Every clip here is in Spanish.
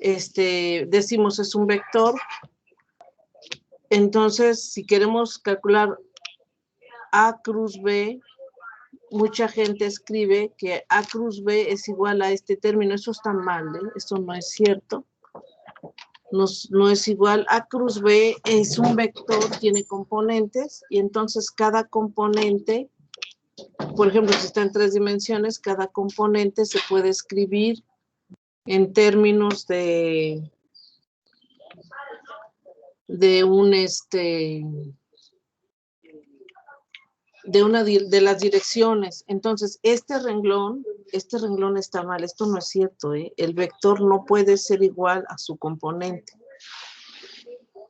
decimos es un vector. Entonces, si queremos calcular A cruz B, mucha gente escribe que A cruz B es igual a este término. Eso está mal, ¿eh? Eso no es cierto. No es igual. A cruz B es un vector, tiene componentes, y entonces cada componente, por ejemplo, si está en 3 dimensiones, cada componente se puede escribir en términos de las direcciones. Entonces, este renglón está mal. Esto no es cierto, ¿eh? El vector no puede ser igual a su componente.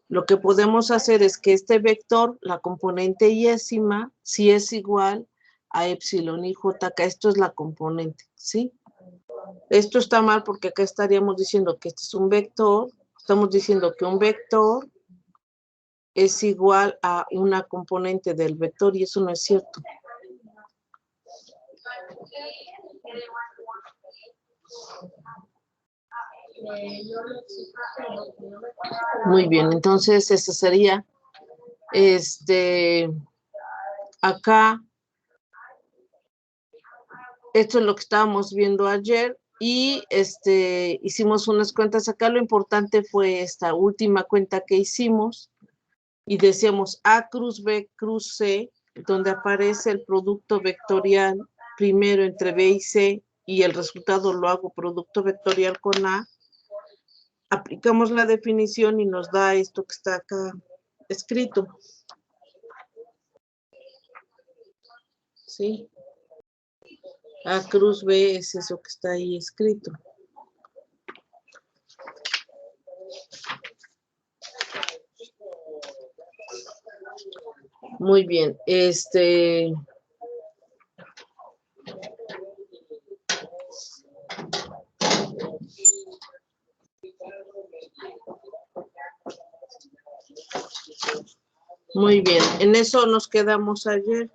Lo que podemos hacer es que este vector, la componente yésima, sí es igual a epsilon y jk. Esto es la componente, ¿sí? Esto está mal porque acá estaríamos diciendo que este es un vector. Estamos diciendo que un vector es igual a una componente del vector y eso no es cierto. Muy bien, entonces este sería, acá, esto es lo que estábamos viendo ayer y hicimos unas cuentas acá. Lo importante fue esta última cuenta que hicimos y decíamos A cruz B cruz C, donde aparece el producto vectorial primero entre B y C y el resultado lo hago producto vectorial con A. Aplicamos la definición y nos da esto que está acá escrito. ¿Sí? A cruz B es eso que está ahí escrito. Muy bien. Muy bien. En eso nos quedamos ayer.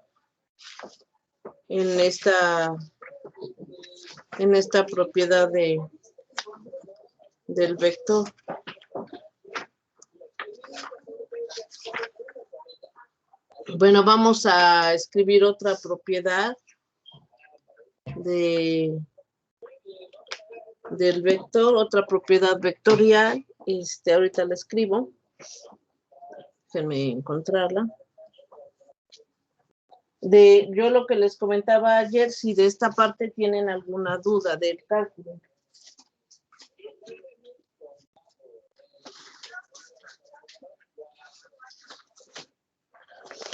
En esta propiedad del vector. Bueno, vamos a escribir otra propiedad del vector, otra propiedad vectorial. Ahorita la escribo. Déjenme encontrarla. Yo lo que les comentaba ayer, si de esta parte tienen alguna duda del cálculo.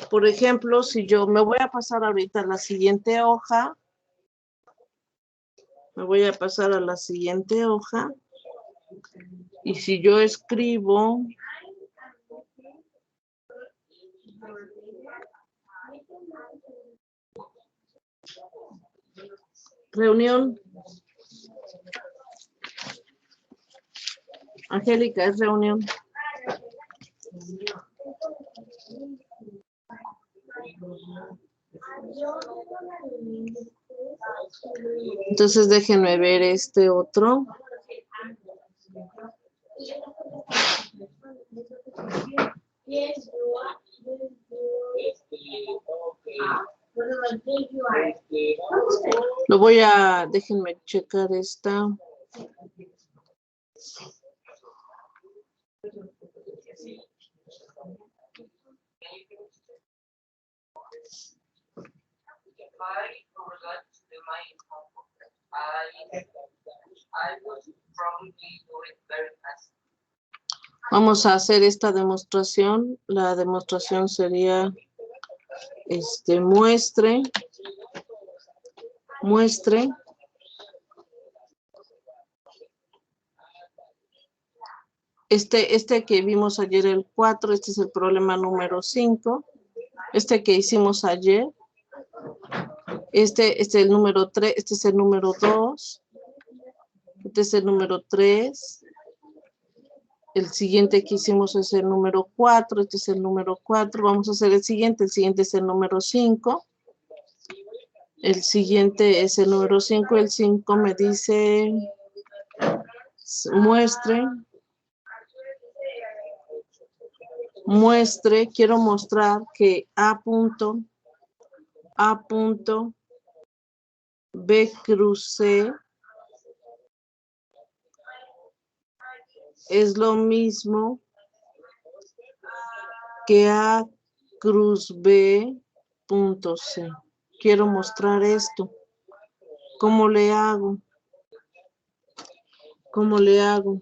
Por ejemplo, si yo me voy a pasar ahorita a la siguiente hoja. Me voy a pasar a la siguiente hoja. Y si yo escribo reunión. Angélica, es reunión. Entonces déjenme ver este otro. Déjenme checar esta. Vamos a hacer esta demostración. La demostración sería muestre. Este que vimos ayer, el 4, este es el problema número 5. Este que hicimos ayer, este es el número 3, este es el número 2, este es el número 3. El siguiente que hicimos es el número 4, este es el número 4. Vamos a hacer el siguiente es el número 5. El siguiente es el número 5, el 5 me dice muestre, quiero mostrar que A punto B cruz C es lo mismo que A cruz B punto C. Quiero mostrar esto. ¿Cómo le hago? ¿Cómo le hago?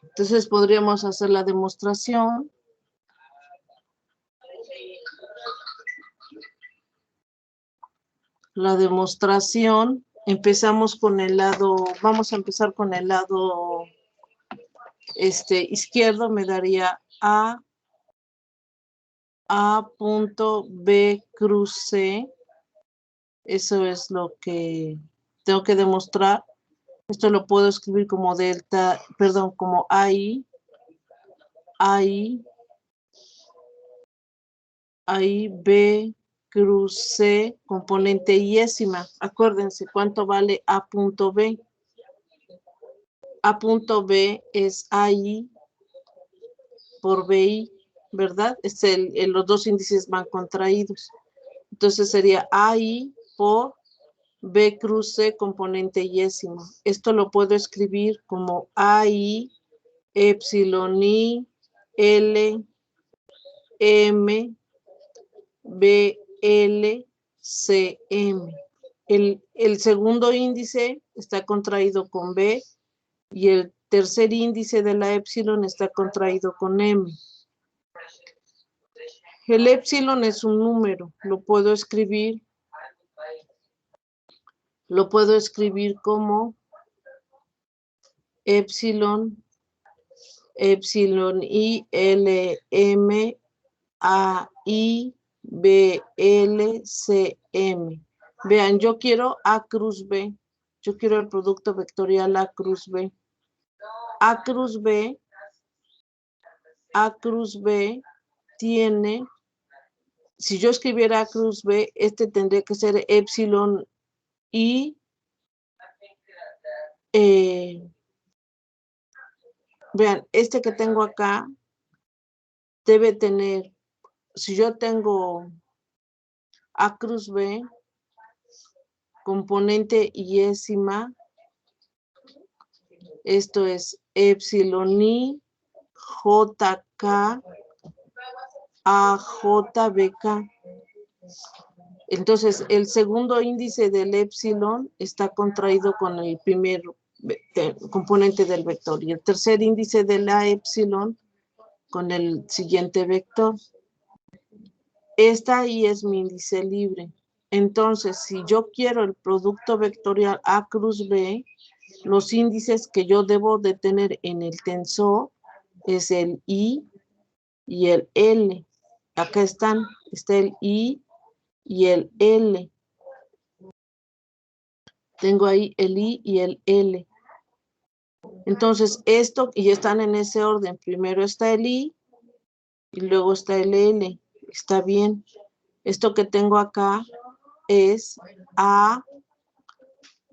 Entonces podríamos hacer la demostración. La demostración. Empezamos con el lado, vamos a empezar con el lado izquierdo. Me daría A punto B cruz C. Eso es lo que tengo que demostrar. Esto lo puedo escribir como delta, perdón, como AI B cruz C, componente yésima. Acuérdense cuánto vale A punto B. A punto B es AI por BI, ¿verdad? Los dos índices van contraídos. Entonces sería AI por B cruz C, componente yésima. Esto lo puedo escribir como AI epsilon I L M B L C M. El segundo índice está contraído con B y el tercer índice de la epsilon está contraído con M. El epsilon es un número, lo puedo escribir como epsilon I L M A I B L C M. Vean, yo quiero A cruz B. Yo quiero el producto vectorial A cruz B. A cruz B tiene, si yo escribiera A cruz B, tendría que ser epsilon I. Vean, que tengo acá debe tener, si yo tengo A cruz B, componente yésima, esto es epsilon I JK a JBK. Entonces, el segundo índice del epsilon está contraído con el primer componente del vector y el tercer índice de la epsilon con el siguiente vector. Esta ahí es mi índice libre. Entonces, si yo quiero el producto vectorial A cruz B, los índices que yo debo de tener en el tensor es el I y el L. Acá está el I y el L. Tengo ahí el I y el L. Entonces, y están en ese orden. Primero está el I y luego está el L. Está bien. Esto que tengo acá es A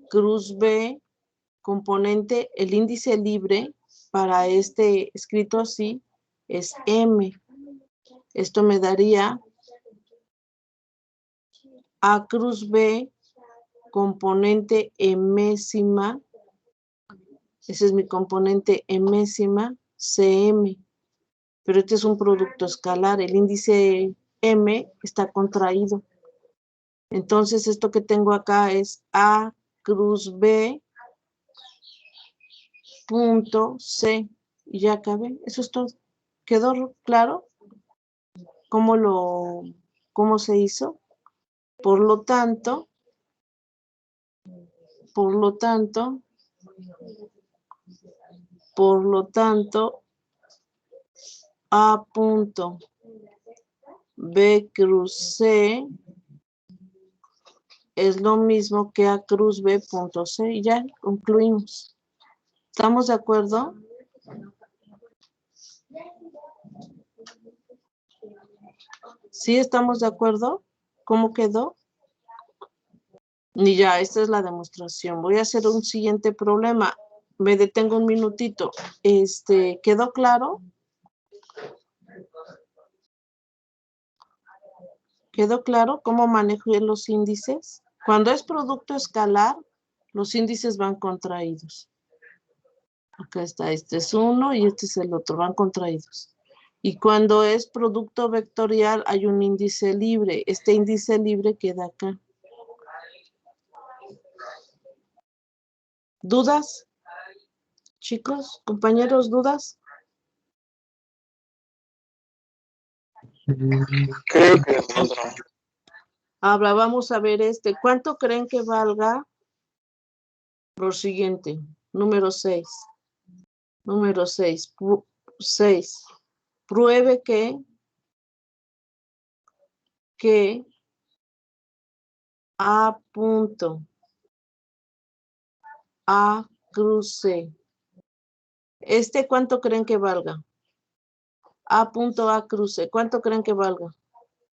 cruz B, componente, el índice libre para escrito así es M. Esto me daría A cruz B, componente emésima, ese es mi componente emésima, CM, pero este es un producto escalar, el índice M está contraído. Entonces, esto que tengo acá es A cruz B punto C, y ya acabé, eso es todo. ¿Quedó claro cómo se hizo? Por lo tanto, A punto B cruz C es lo mismo que A cruz B punto C. Y ya concluimos. ¿Estamos de acuerdo? ¿Sí estamos de acuerdo? ¿Cómo quedó? Ni ya, esta es la demostración. Voy a hacer un siguiente problema. Me detengo un minutito. ¿Quedó claro? ¿Quedó claro cómo manejo los índices? Cuando es producto escalar, los índices van contraídos. Acá está, este es uno y este es el otro, van contraídos. Y cuando es producto vectorial, hay un índice libre. Este índice libre queda acá. ¿Dudas? Chicos, compañeros, ¿dudas? Creo que no. Ahora vamos a ver ¿Cuánto creen que valga? Lo siguiente, número 6. Número 6. 6. Pruebe que A punto A cruz C. ¿Cuánto creen que valga? A punto A cruz C. ¿Cuánto creen que valga?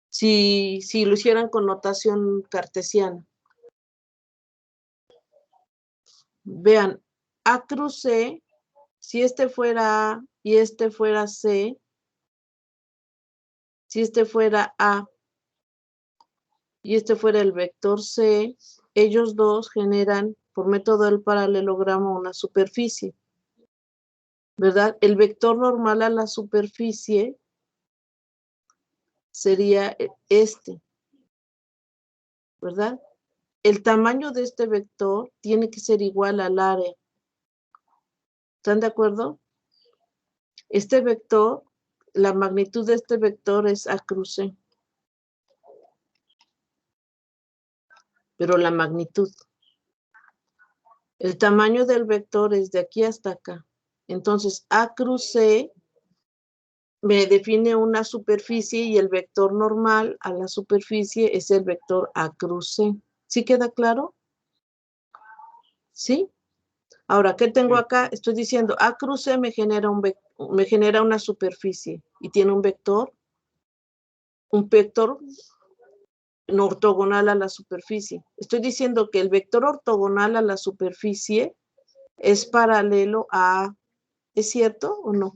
Si lo hicieran con notación cartesiana. Vean, A cruz C, si este fuera A y este fuera C, si este fuera A y este fuera el vector C, ellos dos generan por método del paralelogramo una superficie, ¿verdad? El vector normal a la superficie sería ¿verdad? El tamaño de este vector tiene que ser igual al área. ¿Están de acuerdo? Este vector, la magnitud de este vector es A cruz C. Pero la magnitud. El tamaño del vector es de aquí hasta acá. Entonces, A cruz C me define una superficie y el vector normal a la superficie es el vector A cruz C. ¿Sí queda claro? ¿Sí? Ahora, ¿qué tengo acá? Estoy diciendo, A cruz C me genera una superficie y tiene un vector no ortogonal a la superficie. Estoy diciendo que el vector ortogonal a la superficie es paralelo a A. ¿Es cierto o no?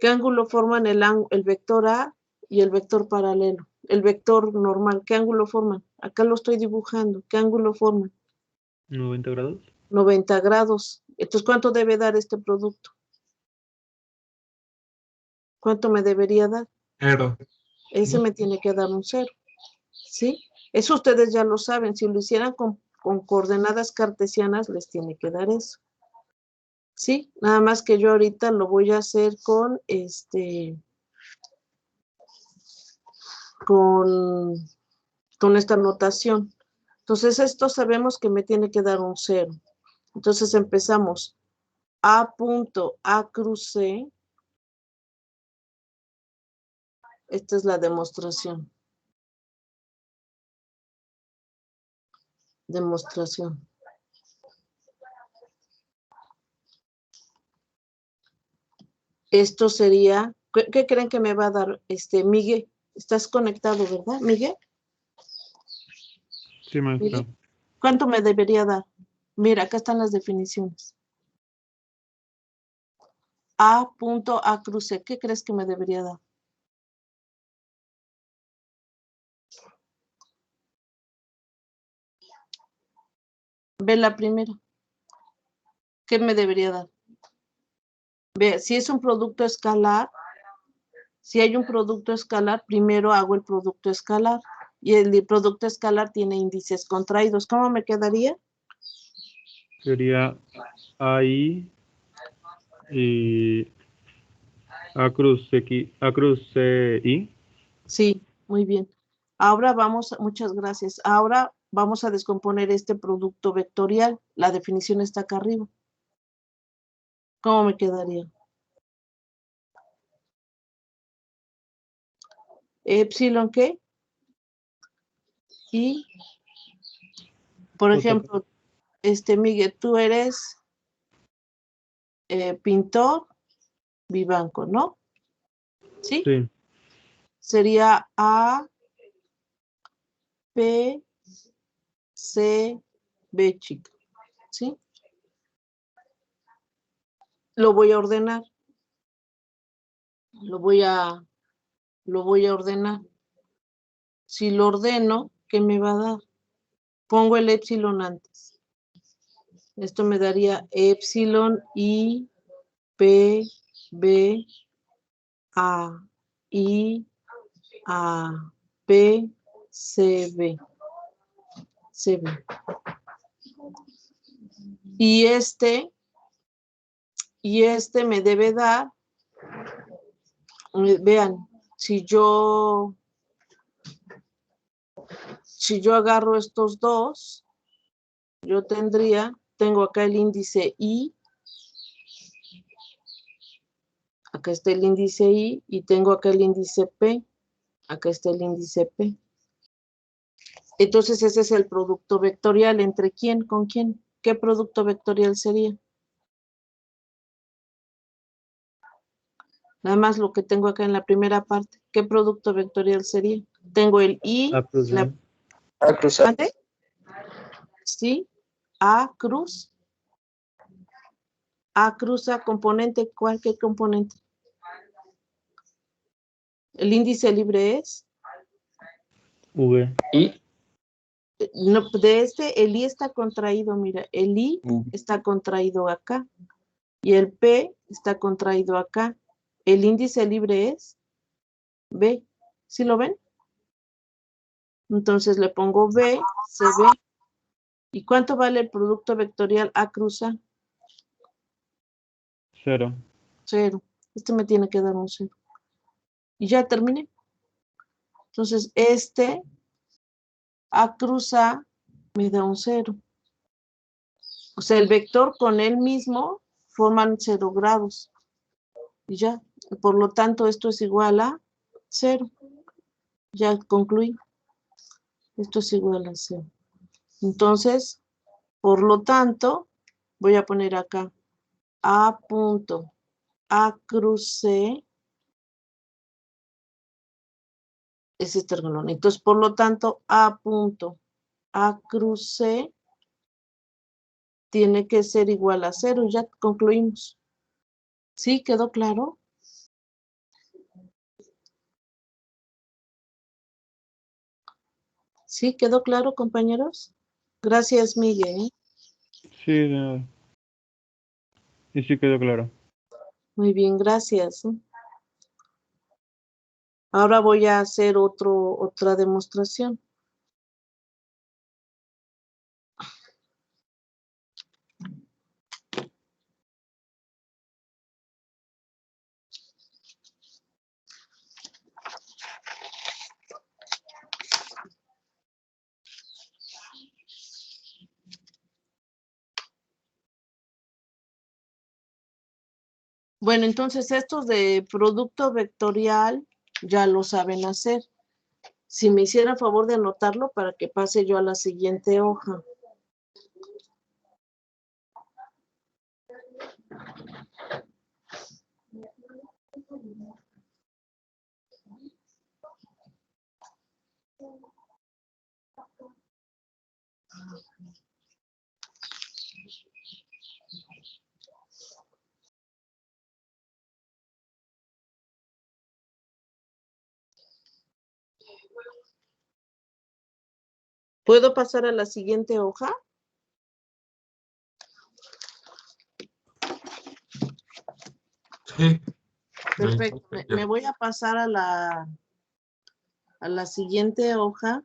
¿Qué ángulo forman el vector A y el vector paralelo? El vector normal, ¿qué ángulo forman? Acá lo estoy dibujando. ¿Qué ángulo forman? 90 grados. 90 grados. Entonces, ¿cuánto debe dar este producto? ¿Cuánto me debería dar? 0. Ese me tiene que dar un 0. ¿Sí? Eso ustedes ya lo saben. Si lo hicieran con coordenadas cartesianas, les tiene que dar eso. ¿Sí? Nada más que yo ahorita lo voy a hacer con con esta notación. Entonces, esto sabemos que me tiene que dar un 0. Entonces, empezamos. A punto A cruz C. Esta es la demostración. Demostración. Esto sería, ¿qué creen que me va a dar Miguel? ¿Estás conectado, verdad, Miguel? Sí, maestra. Miguel, ¿cuánto me debería dar? Mira, acá están las definiciones. A punto A cruz C. ¿Qué crees que me debería dar? Ve la primera. ¿Qué me debería dar? Ve, si es un producto escalar, si hay un producto escalar, primero hago el producto escalar. Y el producto escalar tiene índices contraídos. ¿Cómo me quedaría? Sería AI y A cruz CI. Sí, muy bien. Ahora muchas gracias. Ahora vamos a descomponer este producto vectorial. La definición está acá arriba. ¿Cómo me quedaría? Epsilon, ¿qué? Y, por J. ejemplo, Miguel, tú eres pintor vivanco, ¿no? ¿Sí? Sí. Sería A, P, C, B chica, ¿sí? Lo voy a ordenar. Lo voy a ordenar. Si lo ordeno, ¿qué me va a dar? Pongo el epsilon antes. Esto me daría epsilon I, P, B, A, I, A, P, C, B. C, B. Y este me debe dar, vean, si yo agarro estos dos, yo tengo acá el índice I, acá está el índice I, y tengo acá el índice P, acá está el índice P. Entonces ese es el producto vectorial, ¿entre quién? ¿Con quién? ¿Qué producto vectorial sería? Nada más lo que tengo acá en la primera parte. ¿Qué producto vectorial sería? Tengo el I, A cruz B. A cruz A. ¿mande? Sí, A cruz. A cruz A componente, ¿cuál? ¿Qué componente? El índice libre es. V. Y No, el I está contraído, mira, el I está contraído acá y el P está contraído acá. El índice libre es B. ¿Sí lo ven? Entonces le pongo B, CB. ¿Y cuánto vale el producto vectorial A cruz A? 0. 0. Este me tiene que dar un 0. Y ya terminé. Entonces A cruz A me da un 0. O sea, el vector con él mismo forman 0 grados. Y ya, por lo tanto, esto es igual a 0. Ya concluí. Esto es igual a 0. Entonces, por lo tanto, voy a poner acá A punto A cruz C es este renglón. Entonces, por lo tanto, A punto A cruz C tiene que ser igual a 0. Ya concluimos. ¿Sí? ¿Quedó claro? ¿Sí? ¿Quedó claro, compañeros? Gracias, Miguel. Sí, de nada. Y sí quedó claro. Muy bien, gracias. Ahora voy a hacer otra demostración. Bueno, entonces estos de producto vectorial ya lo saben hacer. Si me hiciera favor de anotarlo para que pase yo a la siguiente hoja. ¿Puedo pasar a la siguiente hoja? sí. Perfecto. Me voy a pasar a la siguiente hoja.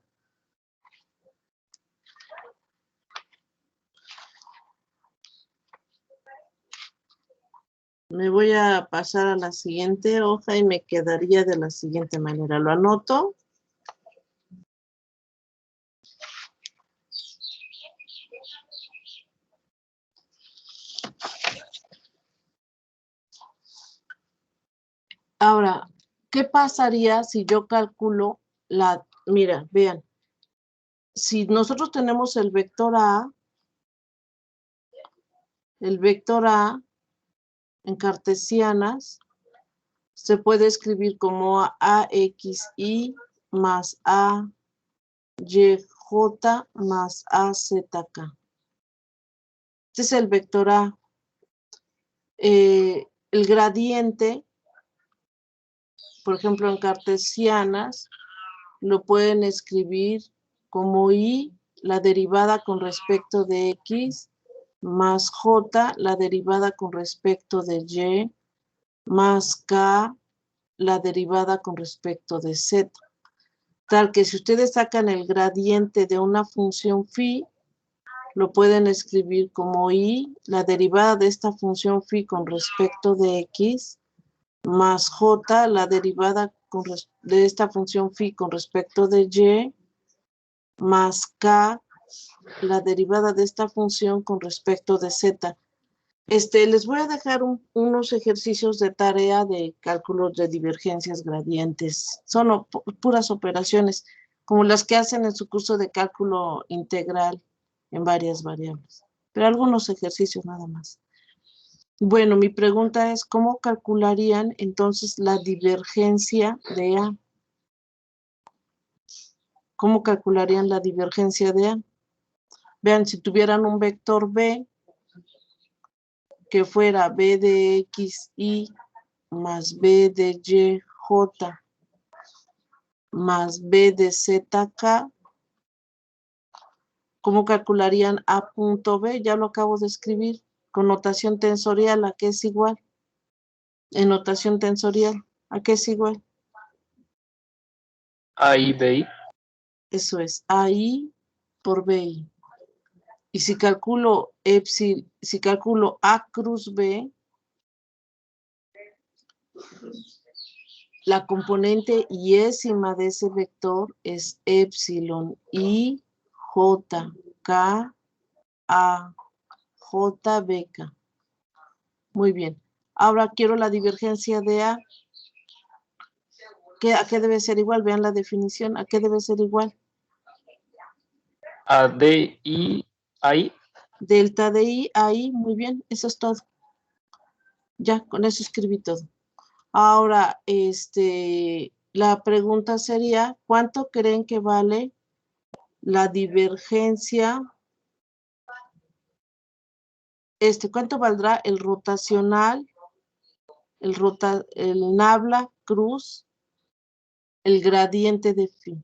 Me voy a pasar a la siguiente hoja y me quedaría de la siguiente manera. Lo anoto. Ahora, ¿qué pasaría si yo calculo mira, vean, si nosotros tenemos el vector A en cartesianas, se puede escribir como AXI más AYJ J más AZK. Este es el vector A. El gradiente, por ejemplo, en cartesianas, lo pueden escribir como I, la derivada con respecto de X, más J, la derivada con respecto de Y, más K, la derivada con respecto de Z. Tal que si ustedes sacan el gradiente de una función phi, lo pueden escribir como I, la derivada de esta función phi con respecto de X, más J, la derivada de esta función phi con respecto de Y, más K, la derivada de esta función con respecto de Z. Les voy a dejar unos ejercicios de tarea de cálculos de divergencias gradientes. Son puras operaciones, como las que hacen en su curso de cálculo integral en varias variables. Pero algunos ejercicios nada más. Bueno, mi pregunta es, ¿cómo calcularían entonces la divergencia de A? ¿Cómo calcularían la divergencia de A? Vean, si tuvieran un vector B, que fuera B de X, Y, más B de Y, J, más B de Z, K, ¿cómo calcularían A punto B? Ya lo acabo de escribir, con notación tensorial, ¿a qué es igual? En notación tensorial, ¿a qué es igual? AI, BI. Eso es, AI por BI. Y si calculo si calculo A cruz B, la componente yésima de ese vector es epsilon I J K A J B K. Muy bien. Ahora quiero la divergencia de A. ¿A qué debe ser igual? Vean la definición. ¿A qué debe ser igual? A D, I, I. Delta de I a I. Muy bien. Eso es todo. Ya, con eso escribí todo. Ahora, la pregunta sería, ¿cuánto creen que vale la divergencia? ¿Cuánto valdrá el rotacional, el nabla cruz, el gradiente de phi?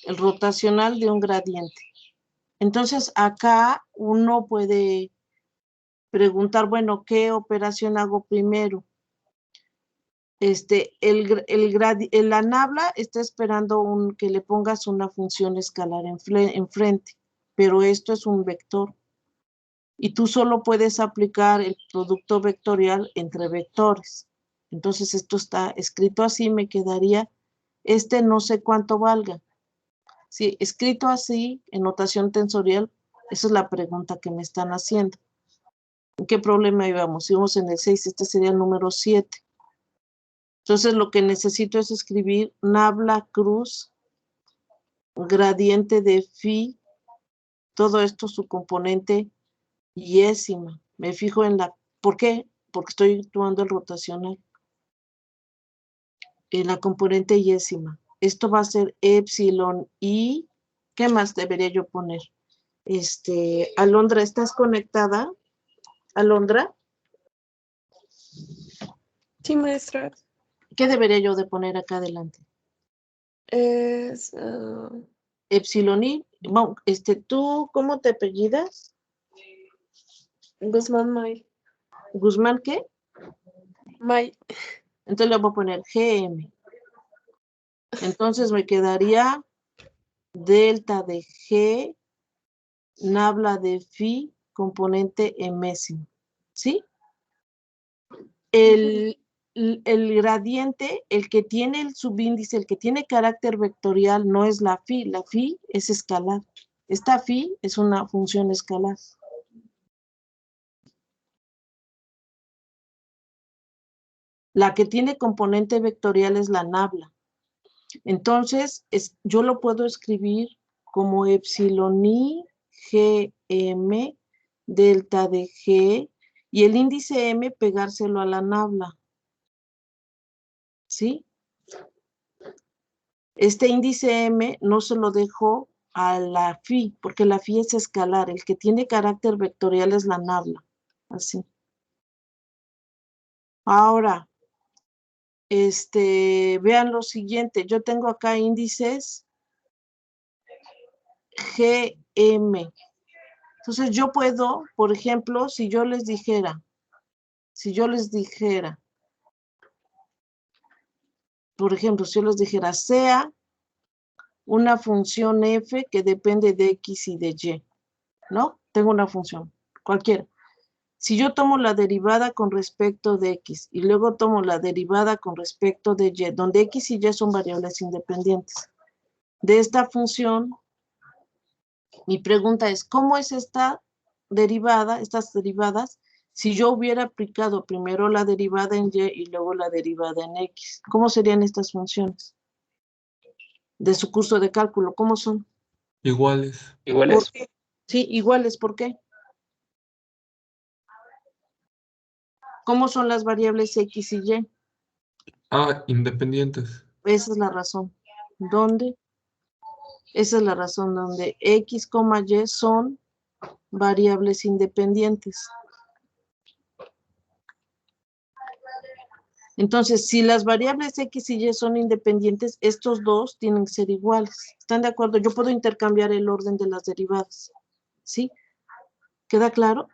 El rotacional de un gradiente. Entonces, acá uno puede preguntar, bueno, ¿qué operación hago primero? La nabla está esperando que le pongas una función escalar enfrente, pero esto es un vector. Y tú solo puedes aplicar el producto vectorial entre vectores. Entonces, esto está escrito así, me quedaría, no sé cuánto valga. Sí, escrito así, en notación tensorial, esa es la pregunta que me están haciendo. ¿En qué problema íbamos? Íbamos en el 6, este sería el número 7. Entonces, lo que necesito es escribir nabla cruz, gradiente de phi, todo esto su componente yésima. Me fijo en ¿por qué? Porque estoy tomando el rotacional. En la componente yésima. Esto va a ser epsilon I. ¿Qué más debería yo poner? Alondra, ¿estás conectada? Alondra, Sí, maestra. ¿qué debería yo de poner acá adelante? Es Epsilon I. Bueno, ¿tú cómo te apellidas? Guzmán May. ¿Guzmán qué? May. Entonces le voy a poner GM. Entonces me quedaría delta de G, nabla de phi, componente emésimo. ¿Sí? El gradiente, el que tiene el subíndice, el que tiene carácter vectorial, no es la phi es escalar. Esta phi es una función escalar. La que tiene componente vectorial es la nabla. Entonces, yo lo puedo escribir como epsilon I GM delta de G y el índice M pegárselo a la nabla. ¿Sí? Este índice M no se lo dejo a la phi, porque la phi es escalar. El que tiene carácter vectorial es la nabla. Así. Ahora, vean lo siguiente. Yo tengo acá índices GM. Entonces yo puedo, por ejemplo, si yo les dijera, por ejemplo, si yo les dijera, sea una función f que depende de x y de y, ¿no? Tengo una función, cualquiera. Si yo tomo la derivada con respecto de x y luego tomo la derivada con respecto de y, donde x y y son variables independientes, de esta función, mi pregunta es, ¿cómo es esta derivada, estas derivadas, si yo hubiera aplicado primero la derivada en y y luego la derivada en x? ¿Cómo serían estas funciones? De su curso de cálculo, ¿cómo son? Iguales. ¿Por iguales. qué? Sí, iguales, ¿por qué? ¿Cómo son las variables x y y? Independientes. Esa es la razón. ¿Dónde? Esa es la razón donde x, y son variables independientes. Entonces, si las variables x y y son independientes, estos dos tienen que ser iguales. ¿Están de acuerdo? Yo puedo intercambiar el orden de las derivadas. ¿Sí? ¿Queda claro?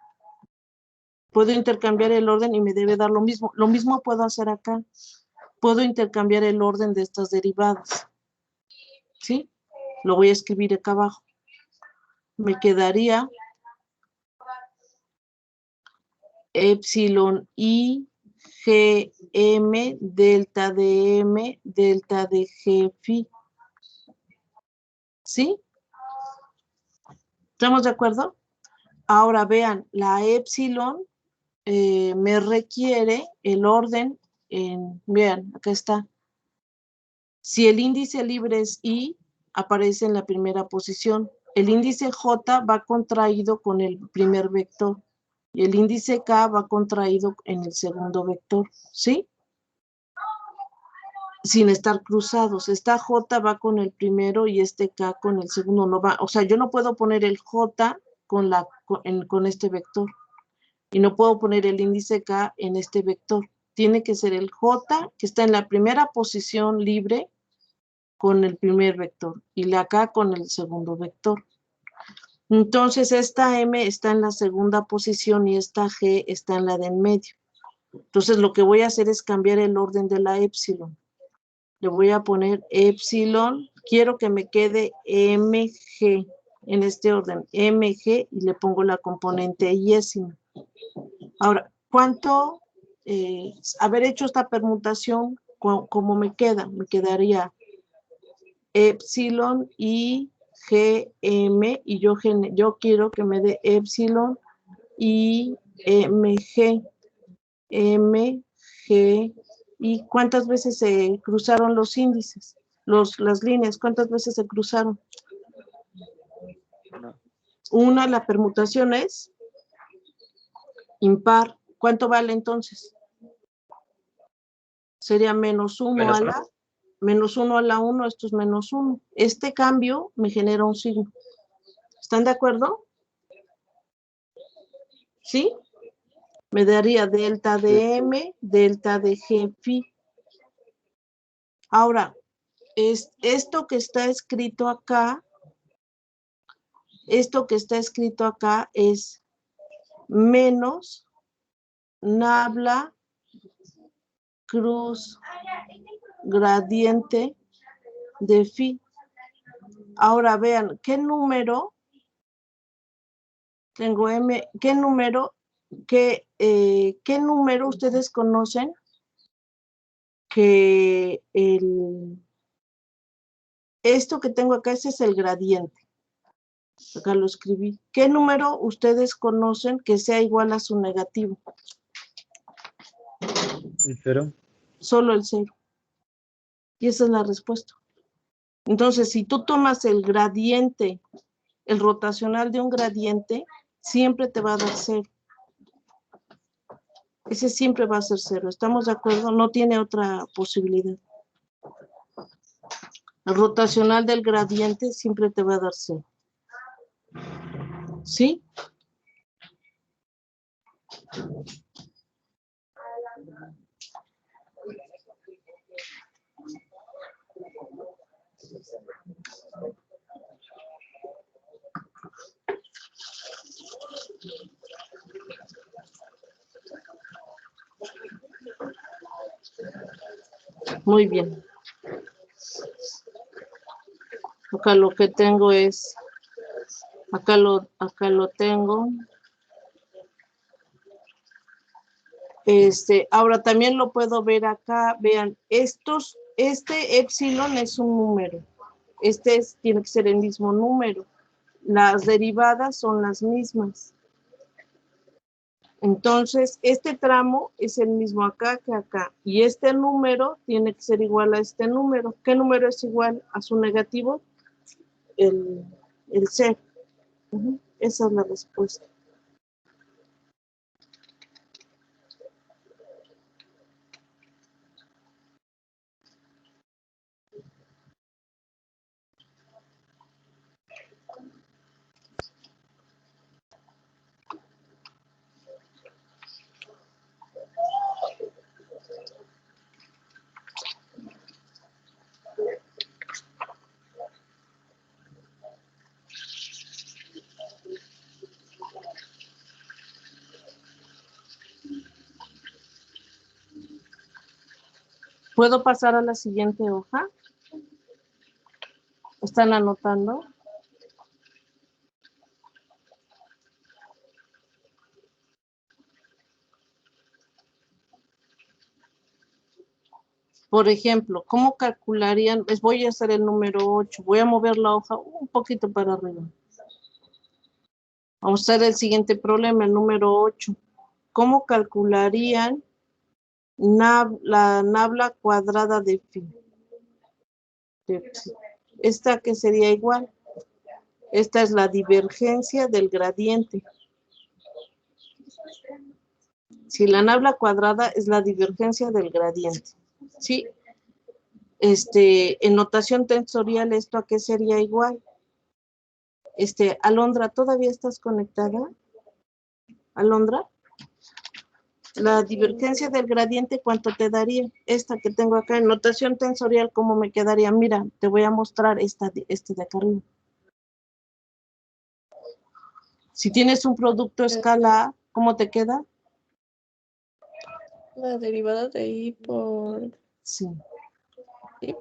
Puedo intercambiar el orden y me debe dar lo mismo. Lo mismo puedo hacer acá. Puedo intercambiar el orden de estas derivadas. ¿Sí? Lo voy a escribir acá abajo. Me quedaría epsilon I GM delta de M delta de G phi. ¿Sí? ¿Estamos de acuerdo? Ahora vean, la epsilon me requiere el orden vean, acá está. Si el índice libre es I, aparece en la primera posición. El índice J va contraído con el primer vector. Y el índice K va contraído en el segundo vector. ¿Sí? Sin estar cruzados. Esta J va con el primero y este K con el segundo. No va, o sea, yo no puedo poner el J con este vector. Y no puedo poner el índice K en este vector. Tiene que ser el J que está en la primera posición libre con el primer vector y la K con el segundo vector. Entonces esta M está en la segunda posición y esta G está en la de en medio. Entonces lo que voy a hacer es cambiar el orden de la epsilon. Le voy a poner epsilon, quiero que me quede MG en este orden, MG y le pongo la componente yésima. Ahora, ¿cuánto haber hecho esta permutación, cómo me queda? Me quedaría epsilon y GM y yo quiero que me dé epsilon y MG. MG. ¿Y cuántas veces se cruzaron los índices? Las líneas, ¿cuántas veces se cruzaron? Una, la permutación es impar. ¿Cuánto vale entonces? Sería menos 1 Menos a uno. la menos 1 a la 1, esto es menos 1. Este cambio me genera un signo. ¿Están de acuerdo? ¿Sí? Me daría delta de M, delta de G phi. Ahora, esto que está escrito acá es menos nabla cruz gradiente de phi. Ahora vean, ¿qué número? Tengo M, ¿qué número ustedes conocen que esto que tengo acá, ese es el gradiente? Acá lo escribí. ¿Qué número ustedes conocen que sea igual a su negativo? ¿El 0? Solo el 0. Y esa es la respuesta. Entonces, si tú tomas el gradiente, el rotacional de un gradiente, siempre te va a dar 0. Ese siempre va a ser 0. ¿Estamos de acuerdo? No tiene otra posibilidad. El rotacional del gradiente siempre te va a dar 0. ¿Sí? Muy bien. Acá lo que tengo es, acá lo tengo. Ahora también lo puedo ver acá. Vean, este epsilon es un número. Tiene que ser el mismo número. Las derivadas son las mismas. Entonces, este tramo es el mismo acá que acá. Y este número tiene que ser igual a este número. ¿Qué número es igual a su negativo? El 0. Esa es la respuesta. ¿Puedo pasar a la siguiente hoja? ¿Están anotando? Por ejemplo, ¿cómo calcularían? Les voy a hacer el número 8. Voy a mover la hoja un poquito para arriba. Vamos a hacer el siguiente problema, el número 8. ¿Cómo calcularían la nabla cuadrada de phi? Esta que sería igual. Esta es la divergencia del gradiente. Si la nabla cuadrada es la divergencia del gradiente. ¿Sí? En notación tensorial, ¿esto a qué sería igual? Alondra, ¿todavía estás conectada? Alondra. La divergencia del gradiente, ¿cuánto te daría? Esta que tengo acá en notación tensorial, ¿cómo me quedaría? Mira, te voy a mostrar este de acá arriba. Si tienes un producto escala A, ¿cómo te queda? La derivada de I por... Sí. ¿Sí?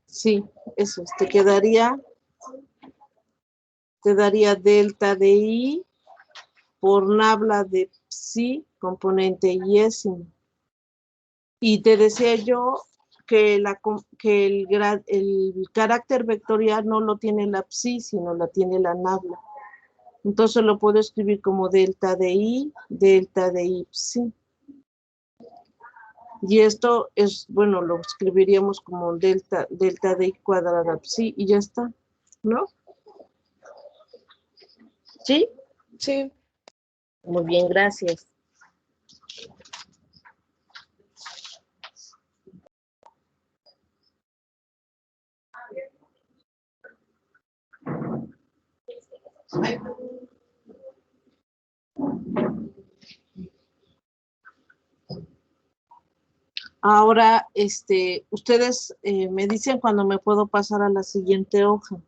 Sí, eso es. Te daría delta de I por nabla de psi, componente iésimo. Y te decía yo que el carácter vectorial no lo tiene la psi, sino la tiene la nabla. Entonces lo puedo escribir como delta de I psi. Y esto es, bueno, lo escribiríamos como delta de I cuadrada psi y ya está, ¿no? ¿Sí? Sí. Muy bien, gracias. Ahora, ustedes me dicen cuando me puedo pasar a la siguiente hoja.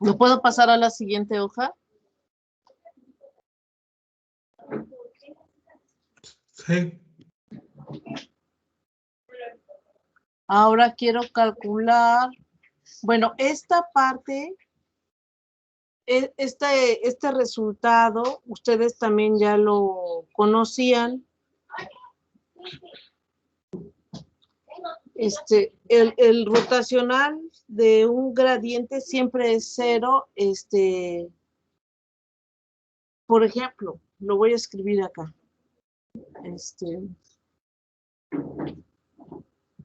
¿Me puedo pasar a la siguiente hoja? Sí. Ahora quiero calcular, bueno, esta parte, este resultado, ustedes también ya lo conocían. El rotacional de un gradiente siempre es 0. Por ejemplo, lo voy a escribir acá.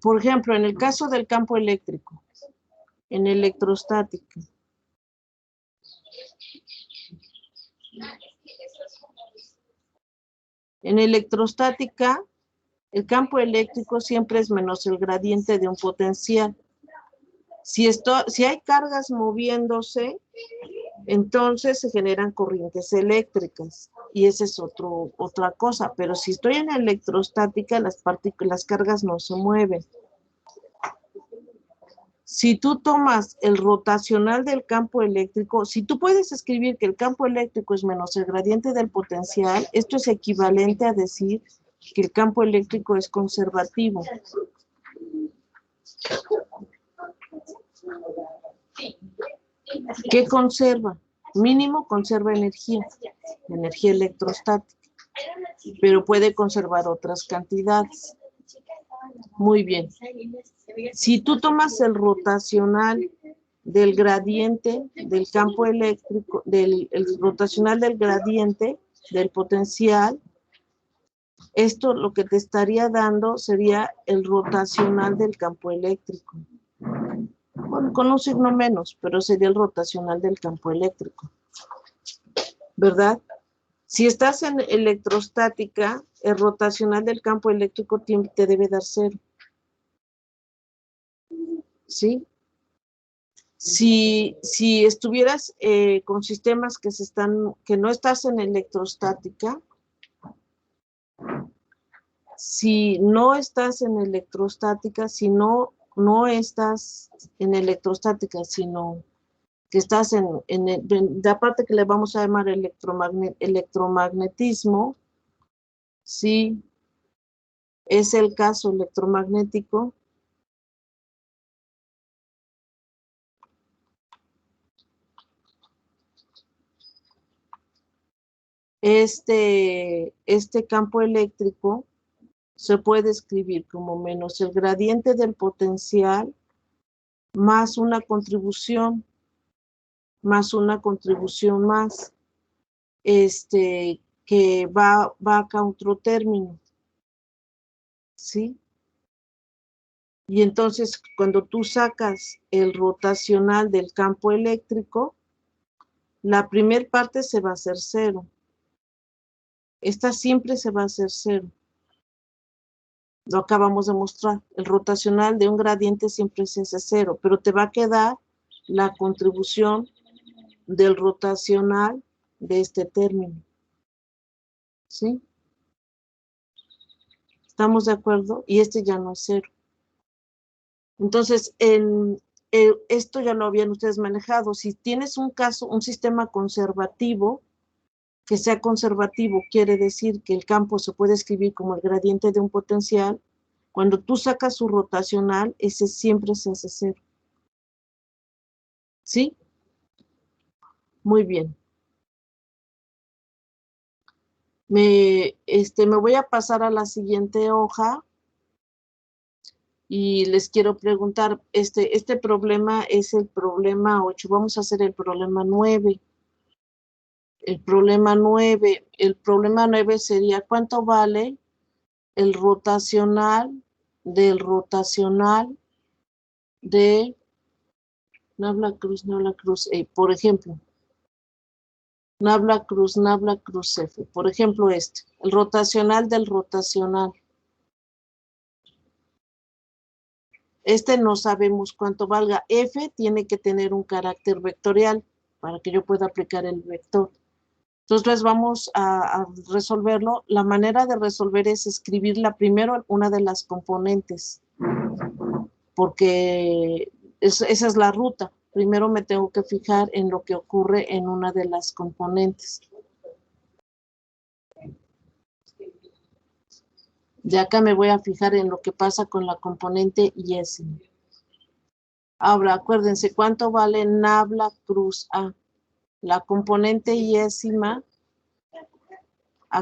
Por ejemplo, en el caso del campo eléctrico, en electrostática. En electrostática, el campo eléctrico siempre es menos el gradiente de un potencial. Si hay cargas moviéndose, entonces se generan corrientes eléctricas. Y esa es otra cosa. Pero si estoy en electrostática, las cargas no se mueven. Si tú tomas el rotacional del campo eléctrico, si tú puedes escribir que el campo eléctrico es menos el gradiente del potencial, esto es equivalente a decir que el campo eléctrico es conservativo. ¿Qué conserva? Mínimo conserva energía electrostática, pero puede conservar otras cantidades. Muy bien. Si tú tomas el rotacional del gradiente del campo eléctrico, el rotacional del gradiente del potencial, esto lo que te estaría dando sería el rotacional del campo eléctrico. Bueno, con un signo menos, pero sería el rotacional del campo eléctrico. ¿Verdad? Si estás en electrostática, el rotacional del campo eléctrico te debe dar 0. ¿Sí? Si estuvieras con sistemas que no estás en electrostática, si no estás en electrostática, si no estás en electrostática, sino que estás en la parte que le vamos a llamar electromagnetismo, sí, es el caso electromagnético. Este campo eléctrico se puede escribir como menos el gradiente del potencial más una contribución más, que va acá a otro término, ¿sí? Y entonces, cuando tú sacas el rotacional del campo eléctrico, la primer parte se va a hacer 0. Esta siempre se va a hacer 0. Lo acabamos de mostrar. El rotacional de un gradiente siempre se hace 0, pero te va a quedar la contribución del rotacional de este término. ¿Sí? ¿Estamos de acuerdo? Y este ya no es 0. Entonces, esto ya lo habían ustedes manejado. Si tienes un sistema conservativo, que sea conservativo quiere decir que el campo se puede escribir como el gradiente de un potencial. Cuando tú sacas su rotacional, ese siempre se hace 0. ¿Sí? Muy bien. Me voy a pasar a la siguiente hoja y les quiero preguntar, este problema es el problema 8. Vamos a hacer el problema 9. El problema 9 sería, ¿cuánto vale el rotacional del rotacional de Nabla Cruz, por ejemplo, Nabla Cruz, F. Por ejemplo, el rotacional del rotacional. No sabemos cuánto valga. F tiene que tener un carácter vectorial para que yo pueda aplicar el vector. Entonces vamos a resolverlo. La manera de resolver es escribirla primero una de las componentes, porque esa es la ruta. Primero me tengo que fijar en lo que ocurre en una de las componentes. De acá me voy a fijar en lo que pasa con la componente Y. Ahora, acuérdense, ¿cuánto vale Nabla Cruz A? La componente Y, ¿a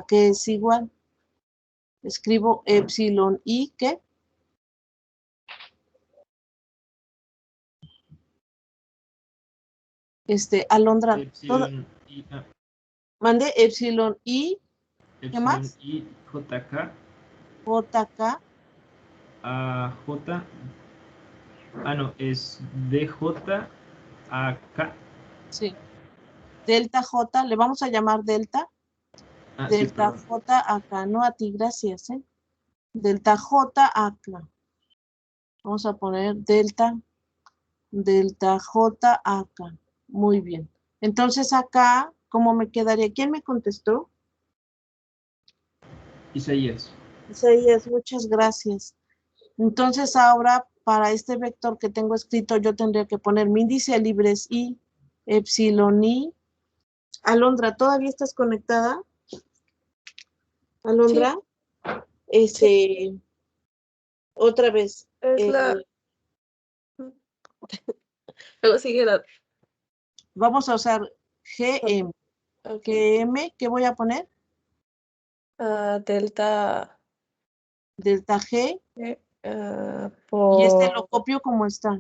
qué es igual? Escribo epsilon I, ¿qué? Alondra, Epsilon I, mande epsilon I, epsilon más? I, JK, JK, a J. No, es DJ AK. sí. Delta J, le vamos a llamar delta. Sí, Delta perdón. J acá, no a ti, gracias, Delta J acá. Vamos a poner delta J acá. Muy bien. Entonces acá, ¿cómo me quedaría? ¿Quién me contestó? Isaías. Isaías, muchas gracias. Entonces ahora, para este vector que tengo escrito, yo tendría que poner mi índice de libres I, epsilon I. Alondra, ¿todavía estás conectada? Alondra, otra vez. Es la... Luego sigue la... Vamos a usar GM. Okay. GM, ¿qué voy a poner? Delta... Delta G. por... Y lo copio como está.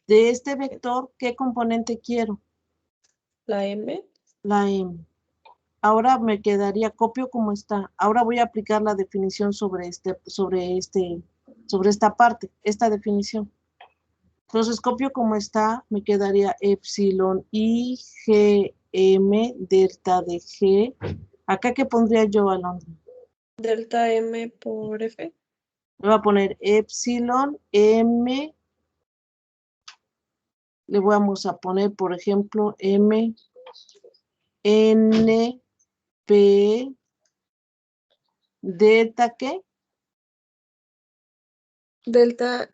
De este vector, ¿qué componente quiero? La M. La M. Ahora me quedaría, copio como está. Ahora voy a aplicar la definición sobre esta parte, esta definición. Entonces copio como está, me quedaría epsilon I, G, M, delta de G. ¿Acá qué pondría yo, Alondra? Delta M por F. Me voy a poner epsilon M. Le vamos a poner, por ejemplo, M, N, P, delta, ¿qué? Delta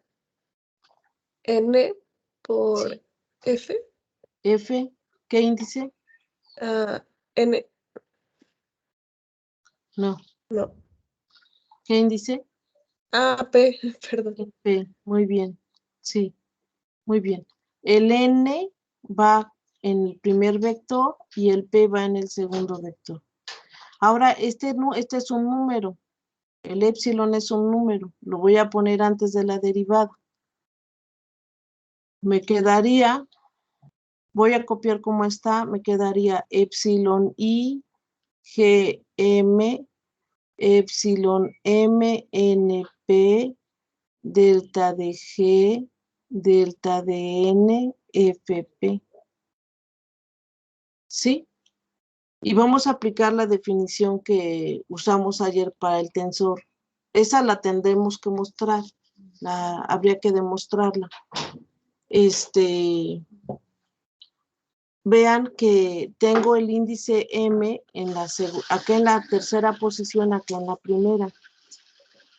N por Sí. F. F, ¿qué índice? N. No. No. ¿Qué índice? P, perdón. P, muy bien. Sí, muy bien. El N va en el primer vector y el P va en el segundo vector. Ahora, este es un número. El epsilon es un número. Lo voy a poner antes de la derivada. Me quedaría, voy a copiar como está, me quedaría epsilon I, G, M, epsilon M, N, P, delta de G, delta de N, FP. ¿Sí? Y vamos a aplicar la definición que usamos ayer para el tensor. Esa la tendremos que mostrar. Habría que demostrarla. Vean que tengo el índice M acá en la tercera posición, acá en la primera.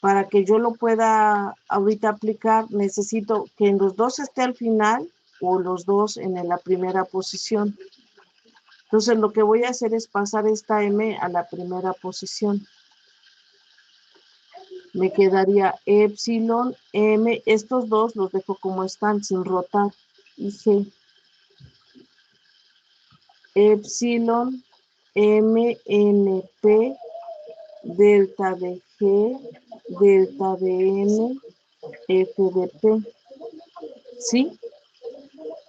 Para que yo lo pueda ahorita aplicar, necesito que en los dos esté al final o los dos en la primera posición. Entonces lo que voy a hacer es pasar esta M a la primera posición. Me quedaría epsilon, M, estos dos los dejo como están, sin rotar, y G. Epsilon, M, N, P, delta de G, delta de N, F de P. ¿Sí?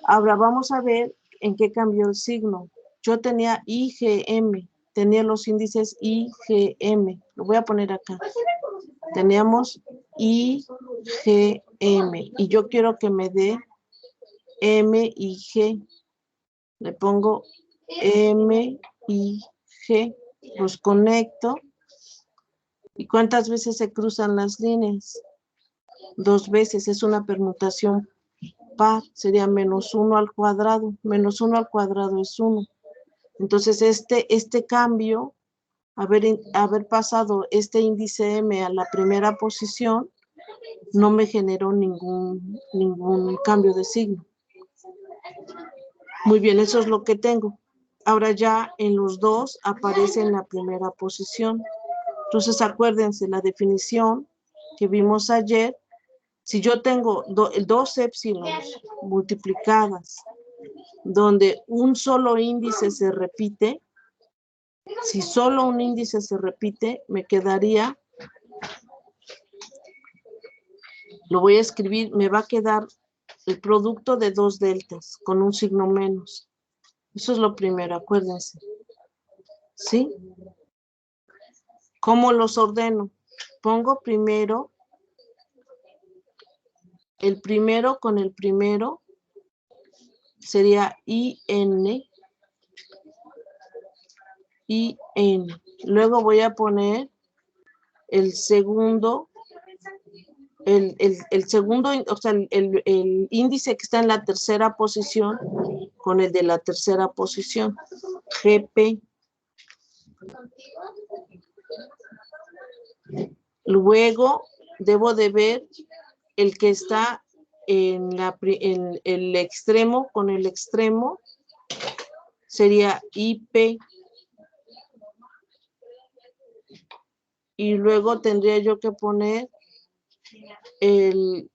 Ahora vamos a ver en qué cambió el signo. Yo tenía IGM, tenía los índices IGM. Lo voy a poner acá. Teníamos IGM y yo quiero que me dé M y G. Le pongo M y G. Los conecto. ¿Y cuántas veces se cruzan las líneas? 2 veces. Es una permutación par. Sería -1 al cuadrado. -1 al cuadrado es 1. Entonces este cambio, haber pasado este índice M a la primera posición, no me generó ningún cambio de signo. Muy bien, eso es lo que tengo. Ahora ya en los dos aparece en la primera posición. Entonces acuérdense la definición que vimos ayer. Si yo tengo dos épsilons multiplicadas, donde un solo índice se repite, si solo un índice se repite, me quedaría, lo voy a escribir, me va a quedar el producto de dos deltas con un signo menos. Eso es lo primero, acuérdense. ¿Sí? ¿Cómo los ordeno? Pongo primero el primero con el primero, sería IN. Luego voy a poner el segundo, el segundo, o sea, el índice que está en la tercera posición con el de la tercera posición, GP. Luego debo de ver el que está en el extremo con el extremo, sería IP. Y luego tendría yo que poner el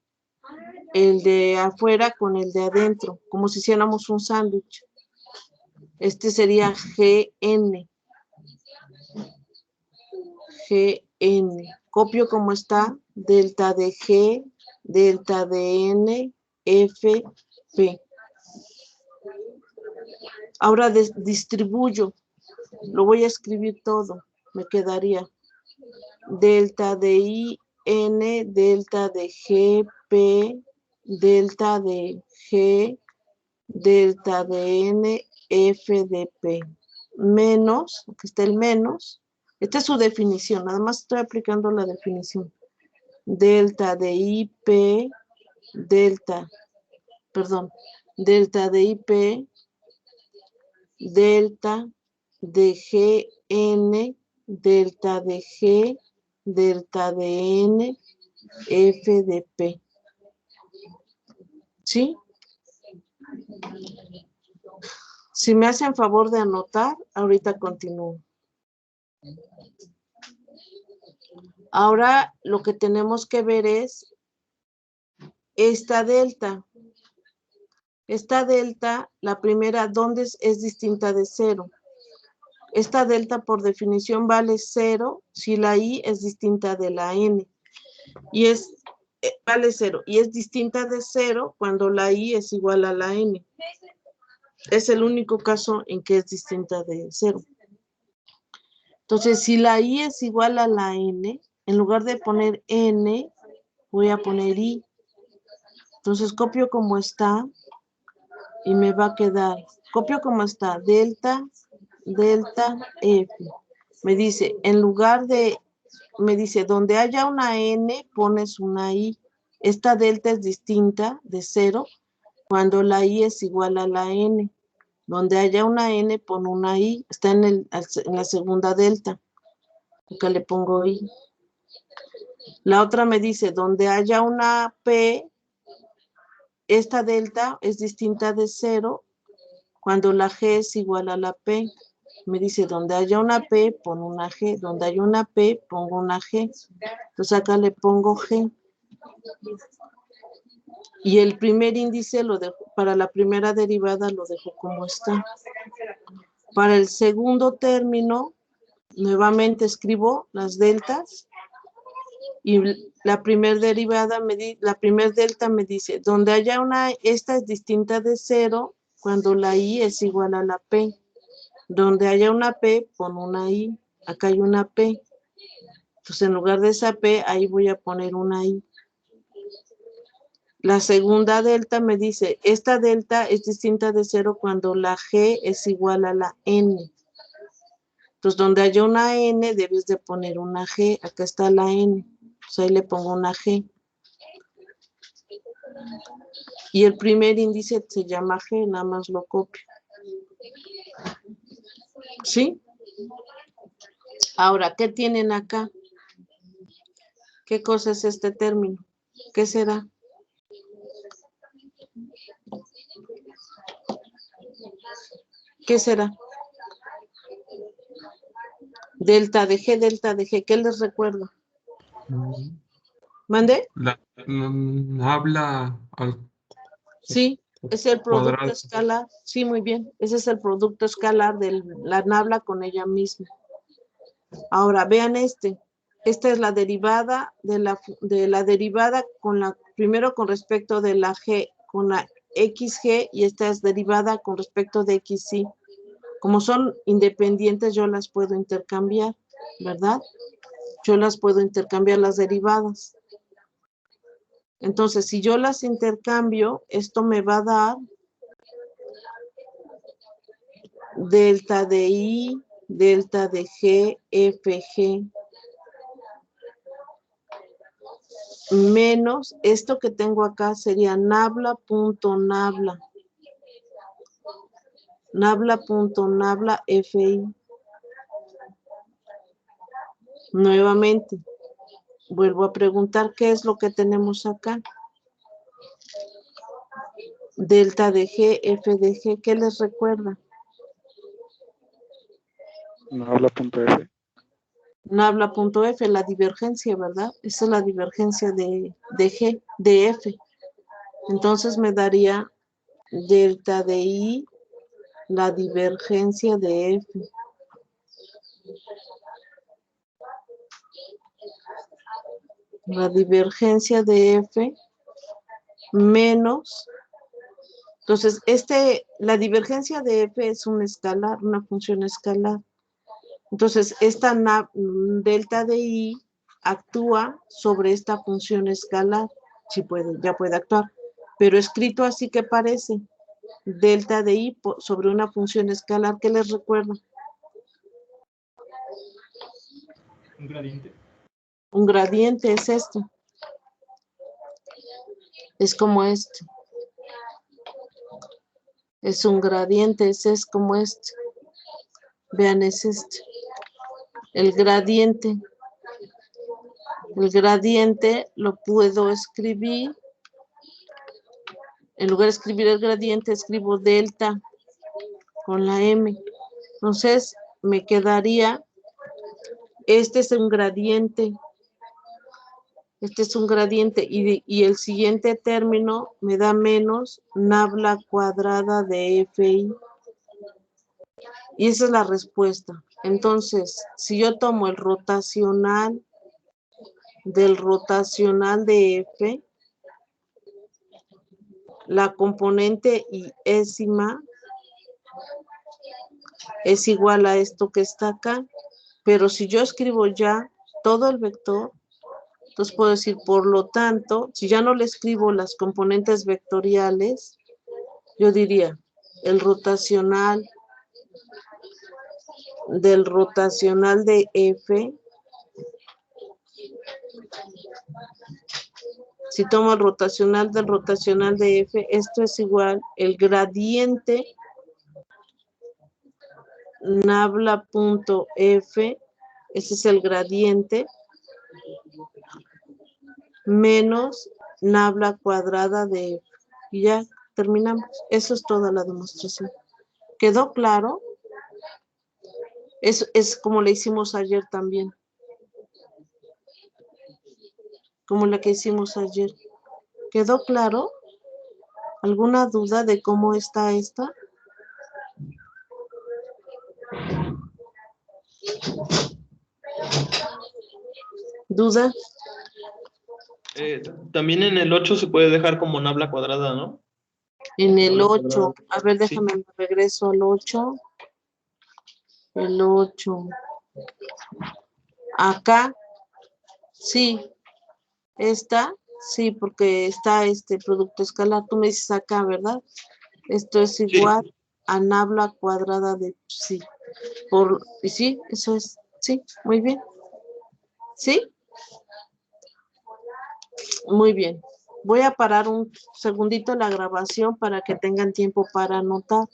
de afuera con el de adentro, como si hiciéramos un sándwich. Este sería GN. GN. Copio como está, delta de G, delta de N, F, P. Ahora distribuyo. Lo voy a escribir todo. Me quedaría delta de I, N, delta de G, P, delta de G, delta de N, F de P. Menos, aquí está el menos. Esta es su definición, nada más estoy aplicando la definición. Delta de IP, delta de IP, delta de GN, delta de G, delta de N, F de P. ¿Sí? Si me hacen favor de anotar, ahorita continúo. Ahora lo que tenemos que ver es esta delta. Esta delta, la primera, ¿dónde es distinta de 0? Esta delta por definición vale 0 si la I es distinta de la N. Y vale 0. Y es distinta de 0 cuando la I es igual a la N. Es el único caso en que es distinta de 0. Entonces, si la I es igual a la N, en lugar de poner N, voy a poner I. Entonces, copio como está y me va a quedar, copio como está, delta, delta, F. Me dice, en lugar de, me dice, donde haya una N, pones una I. Esta delta es distinta de 0 cuando la I es igual a la N. Donde haya una N, pon una I. Está en la segunda delta. Acá le pongo I. La otra me dice, donde haya una P, esta delta es distinta de 0 cuando la G es igual a la P. Me dice, donde haya una P, pon una G. Donde haya una P, pongo una G. Entonces acá le pongo G. Y el primer índice lo dejo, para la primera derivada lo dejo como está. Para el segundo término, nuevamente escribo las deltas. Y la primer derivada, la primer delta me dice, donde haya una, esta es distinta de 0 cuando la I es igual a la P. Donde haya una P, pon una I. Acá hay una P. Entonces, en lugar de esa P, ahí voy a poner una I. La segunda delta me dice, esta delta es distinta de 0 cuando la G es igual a la N. Entonces, donde haya una N, debes de poner una G. Acá está la N. Entonces, ahí le pongo una G. Y el primer índice se llama G, nada más lo copio. ¿Sí? Ahora, ¿qué tienen acá? ¿Qué cosa es este término? ¿Qué será? ¿Qué será? Delta de G, ¿qué les recuerdo? ¿Mande? Habla al Sí, es el producto cuadrado. escalar. Sí, muy bien. Ese es el producto escalar de la nabla con ella misma. Ahora, vean este. Esta es la derivada de la derivada primero con respecto de la G con la XG y esta es derivada con respecto de XY. Como son independientes, yo las puedo intercambiar, ¿verdad? Yo las puedo intercambiar las derivadas. Entonces, si yo las intercambio, esto me va a dar delta de I, delta de G, FG, menos esto que tengo acá sería nabla.nabla. Nabla.nabla FI. Nuevamente, vuelvo a preguntar qué es lo que tenemos acá. Delta de G, F de G, ¿qué les recuerda? Nabla.f. Nabla.f, la divergencia, ¿verdad? Esa es la divergencia de G, de F. Entonces me daría delta de I, la divergencia de F. La divergencia de F menos, entonces la divergencia de F es un escalar, una función escalar. Entonces esta delta de I actúa sobre esta función escalar, si puede, ya puede actuar, pero escrito así que parece, delta de I sobre una función escalar, ¿qué les recuerda? Un gradiente. Un gradiente es esto. Es como este. Es un gradiente, es como este. Vean, es este. El gradiente. El gradiente lo puedo escribir. En lugar de escribir el gradiente, escribo delta con la M. Entonces, me quedaría, este es un gradiente. Este es un gradiente y el siguiente término me da menos nabla cuadrada de FI. Y esa es la respuesta. Entonces, si yo tomo el rotacional del rotacional de F, la componente iésima es igual a esto que está acá. Pero si yo escribo ya todo el vector, entonces puedo decir, por lo tanto, si ya no le escribo las componentes vectoriales, yo diría, el rotacional del rotacional de F, si tomo el rotacional del rotacional de F, esto es igual, el gradiente nabla.f, ese es el gradiente, menos nabla cuadrada de F. Y ya terminamos. Eso es toda la demostración. ¿Quedó claro? Es como le hicimos ayer también. Como la que hicimos ayer. ¿Quedó claro? ¿Alguna duda de cómo está esta? ¿Duda? También en el 8 se puede dejar como nabla cuadrada, ¿no? En el Nabla 8. cuadrada. A ver, Sí. déjame, me regreso al 8. El 8. Acá, sí. Esta, sí, porque está este producto escalar. Tú me dices acá, ¿verdad? Esto es igual a nabla cuadrada de sí. Y sí, eso es. Sí, muy bien. ¿Sí? Muy bien. Voy a parar un segundito la grabación para que tengan tiempo para anotar.